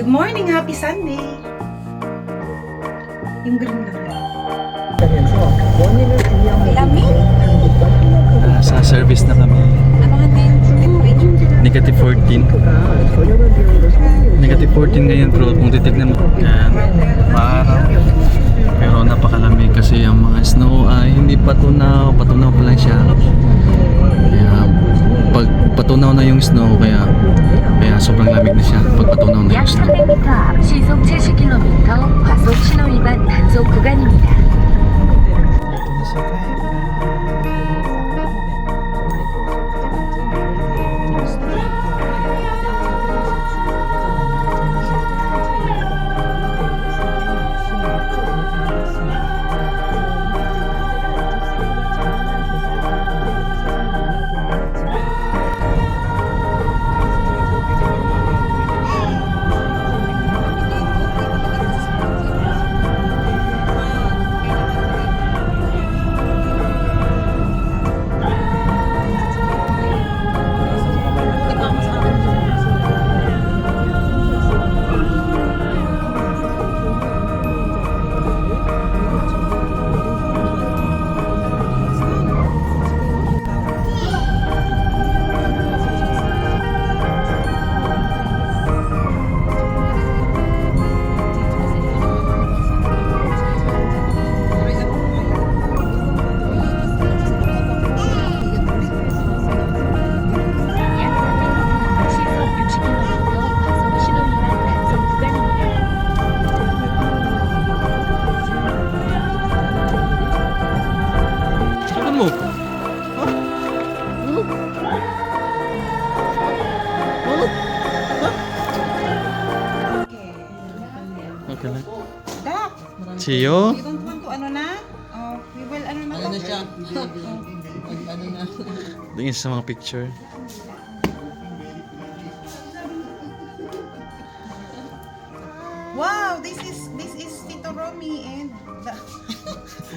Good morning! Happy Sunday! Yung green na rin. Sa service na kami. Negative 14. Negative 14 ngayon, pero kung titignan mo, yan, maaraw. Pero napakalamig kasi ang mga snow ay hindi patunaw. Patunaw pa lang siya. Kaya pag patunaw na yung snow, kaya sobrang lamig na siya pag patunaw na yung 약 snow. 300m 앞 시속 70km 과속 신호 위반 단속 구간입니다. Okay lang. Dak! Chiyo? You don't want to ano na? Oh, we will ano na to? siya. Ano na. Tingin sa mga picture. Wow! This is Tito Romy and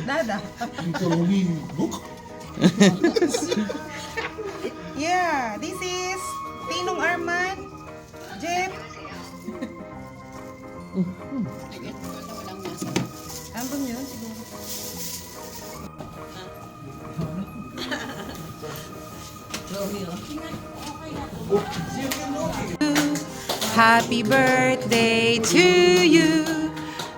Dada. Ito Romy, book? Yeah, this is Tinong Arman, Jeff. Andun yun siguro. Happy birthday to you.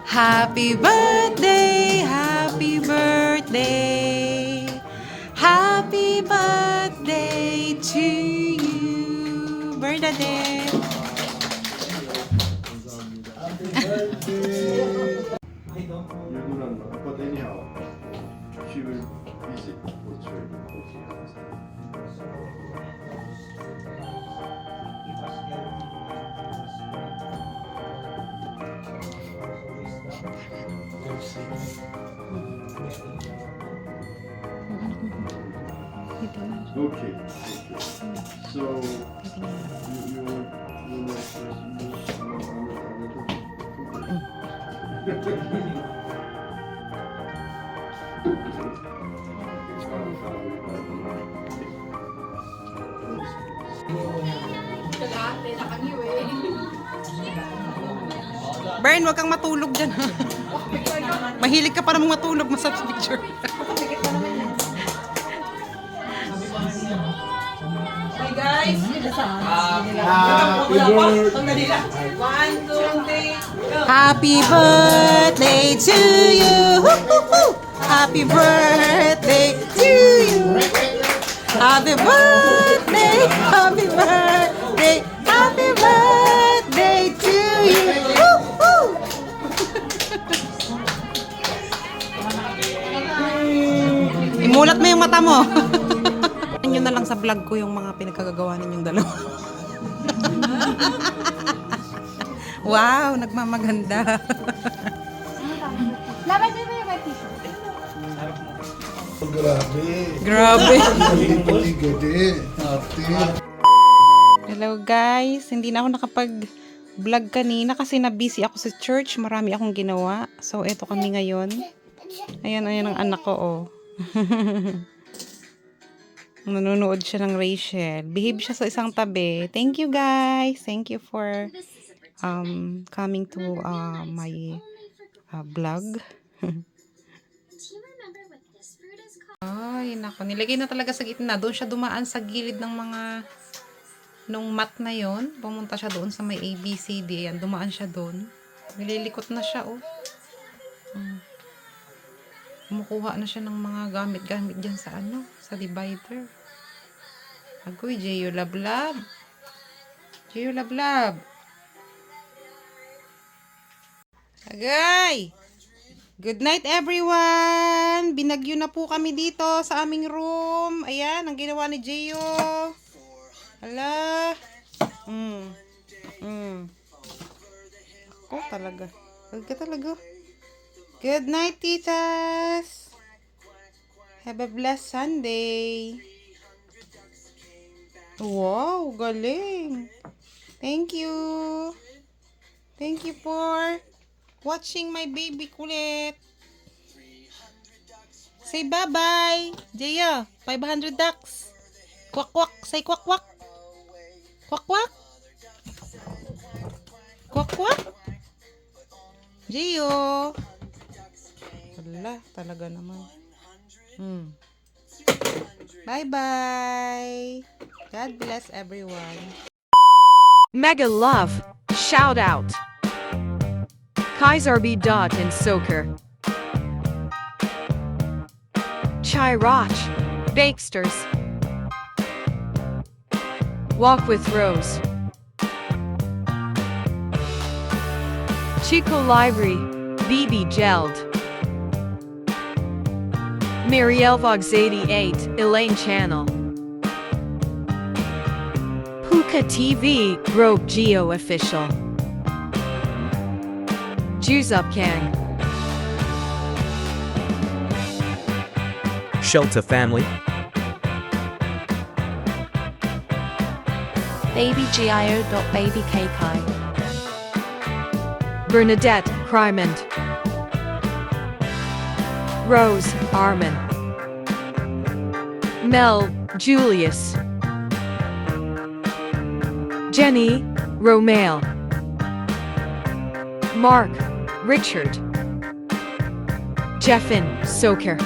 Happy birthday, happy birthday. Happy birthday to you. Birthday. You do not know, but anyhow, she will visit for training. Okay. So you Bern, wag kang matulog dyan. Mahilig ka pa namang matulog sa picture. Hi guys! Happy birthday to you! Happy birthday to you! Happy birthday! Happy birthday! Happy birthday to you! Imulat mo yung mata mo. Nyo na lang sa vlog ko yung mga pinagkagagawa ninyong dalawa. Wow, nagmamaganda. Grabe. Grabe. Paligad eh. Ate. Hello guys, hindi na ako nakapag-vlog kanina kasi na-busy ako sa church. Marami akong ginawa. So, eto kami ngayon. Ayan ang anak ko, oh. Nanonood siya ng Rachel. Behave siya sa isang tabi. Thank you guys. Thank you for coming to my vlog. Ay, nako. Nilagay na talaga sa gitna. Doon siya dumaan sa gilid ng mga nung mat na yon. Pumunta siya doon sa may ABCD. Ayan, dumaan siya doon. Nililikot na siya, oh. Kumukuha na siya ng mga gamit-gamit dyan sa ano, sa divider. Agoy, Jeyo Lablab. Jeyo Lablab. Agay! Good night, everyone! Binagyo na po kami dito sa aming room. Ayan, ang ginawa ni Jeyo. Hala. Ako talaga. Talaga. Good night, titas. Have a blessed Sunday. Wow, galing. Thank you. Thank you for watching my baby kulit. Say bye-bye. Jaya, 500 ducks. Kwak-kwak. Say kwak-kwak. Kwak-kwak. Kwak-kwak. Jio. Wala, talaga naman. Bye-bye. God bless everyone. Mega love. Shout out. Kaiser B. Dot in Soker. Chai Roch. Bakesters. Walk with Rose. Chico Library. BB Geld. Marielle Vox 88, Elaine Channel. Puka TV, Rogue Geo Official. Juzup Kang. Shelter Family. babygio.babykkai. Bernadette, Crimond. Rose, Armin. Mel, Julius. Jenny, Romale. Mark, Richard. Jeffin, Soker.